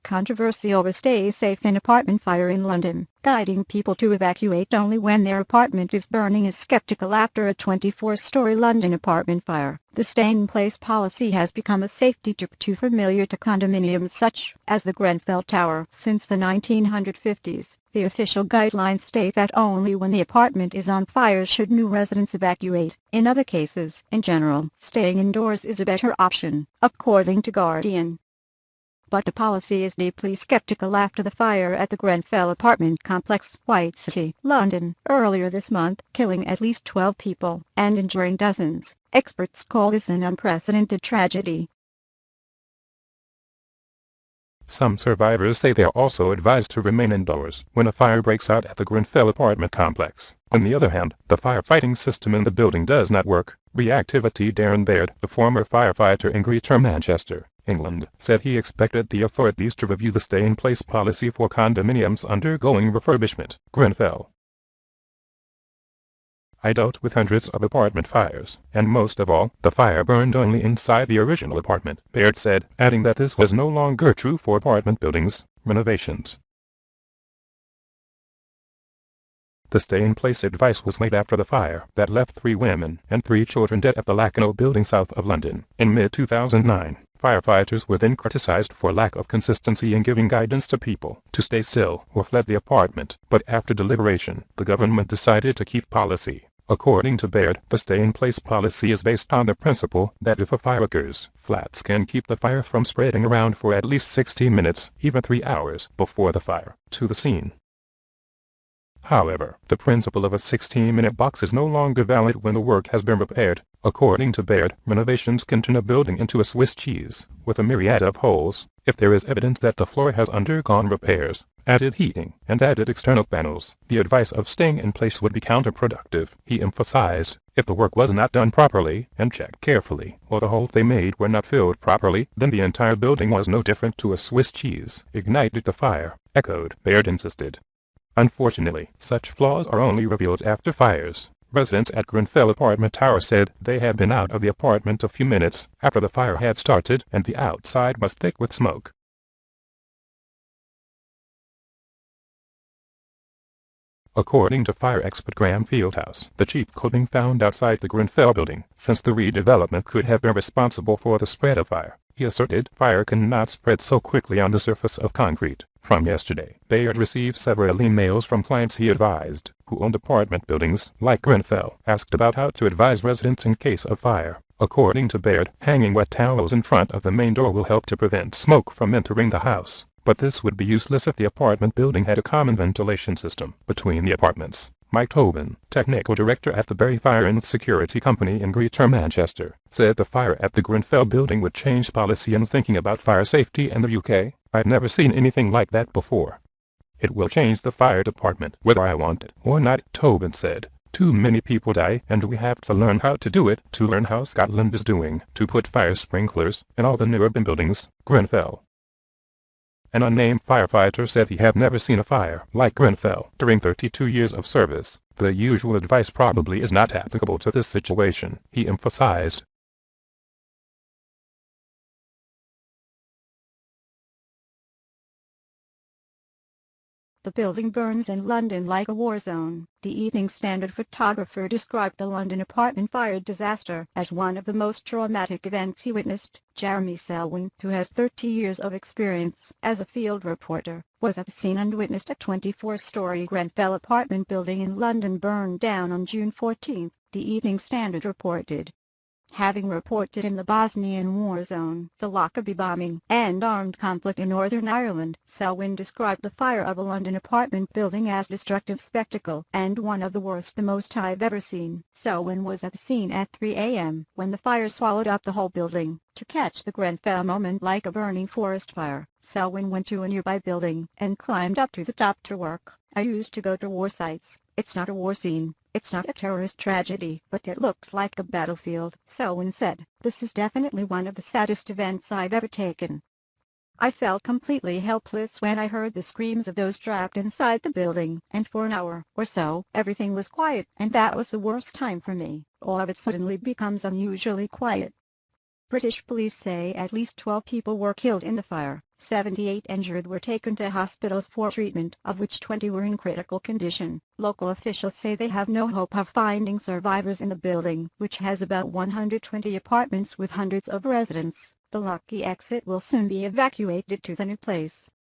controversy over stay safe in apartment fire in London, guiding people to evacuate only when their apartment is burning is skeptical after a 24-story London apartment fire. The stay-in-place policy has become a safety tip too familiar to condominiums such as the Grenfell Tower since the 1950s. The official guidelines state that only when the apartment is on fire should new residents evacuate. In other cases, in general, staying indoors is a better option, according to Guardian. But the policy is deeply skeptical after the fire at the Grenfell apartment complex, White City, London, earlier this month, killing at least 12 people and injuring dozens. Experts call this an unprecedented tragedy. Some survivors say they are also advised to remain indoors when a fire breaks out at the Grenfell apartment complex. On the other hand, the firefighting system in the building does not work. Reactivity Darren Baird, the former firefighter in Greater Manchester, England, said he expected the authorities to review the stay-in-place policy for condominiums undergoing refurbishment. Grenfell. I dealt with hundreds of apartment fires, and most of all, the fire burned only inside the original apartment, Baird said, adding that this was no longer true for apartment buildings' renovations. The stay-in-place advice was made after the fire that left 3 women and 3 children dead at the Latimer Road building south of London. In mid-2009, firefighters were then criticized for lack of consistency in giving guidance to people to stay still or fled the apartment, but after deliberation, the government decided to keep policy. According to Baird, the stay-in-place policy is based on the principle that if a fire occurs, flats can keep the fire from spreading around for at least 60 minutes, even 3 hours, before the fire to the scene. However, the principle of a 16-minute box is no longer valid when the work has been repaired. According to Baird, renovations can turn a building into a Swiss cheese, with a myriad of holes, if there is evidence that the floor has undergone repairs, added heating, and added external panels. The advice of staying in place would be counterproductive, he emphasized. If the work was not done properly and checked carefully, or the holes they made were not filled properly, then the entire building was no different to a Swiss cheese. Ignited the fire, echoed, Baird insisted. Unfortunately, such flaws are only revealed after fires. Residents at Grenfell apartment tower said they had been out of the apartment a few minutes after the fire had started and the outside was thick with smoke. According to fire expert Graham Fieldhouse, the chief could be found outside the Grenfell building, since the redevelopment could have been responsible for the spread of fire. He asserted fire cannot spread so quickly on the surface of concrete. From yesterday, Baird received several emails from clients he advised, who owned apartment buildings, like Grenfell, asked about how to advise residents in case of fire. According to Baird, hanging wet towels in front of the main door will help to prevent smoke from entering the house, but this would be useless if the apartment building had a common ventilation system between the apartments. Mike Tobin, technical director at the Berry Fire and Security Company in Greater Manchester, said the fire at the Grenfell building would change policy and thinking about fire safety in the UK. I've never seen anything like that before. It will change the fire department, whether I want it or not, Tobin said. Too many people die, and we have to learn how to do it, to learn how Scotland is doing, to put fire sprinklers in all the new urban buildings. Grenfell. An unnamed firefighter said he had never seen a fire like Grenfell during 32 years of service. The usual advice probably is not applicable to this situation, he emphasized. The building burns in London like a war zone. The Evening Standard photographer described the London apartment fire disaster as one of the most traumatic events he witnessed. Jeremy Selwyn, who has 30 years of experience as a field reporter, was at the scene and witnessed a 24-story Grenfell apartment building in London burn down on June 14, the Evening Standard reported. Having reported in the Bosnian war zone, the Lockerbie bombing, and armed conflict in Northern Ireland, Selwyn described the fire of a London apartment building as destructive spectacle and one of the worst the most I've ever seen. Selwyn was at the scene at 3 a.m. when the fire swallowed up the whole building. To catch the Grenfell moment like a burning forest fire, Selwyn went to a nearby building and climbed up to the top to work. I used to go to war sites. It's not a war scene. It's not a terrorist tragedy, but it looks like a battlefield, Selwyn said. This is definitely one of the saddest events I've ever taken. I felt completely helpless when I heard the screams of those trapped inside the building, and for an hour or so, everything was quiet, and that was the worst time for me. All of it suddenly becomes unusually quiet. British police say at least 12 people were killed in the fire. 78 injured were taken to hospitals for treatment, of which 20 were in critical condition. Local officials say they have no hope of finding survivors in the building, which has about 120 apartments with hundreds of residents. The Lucky exit will soon be evacuated to the new place.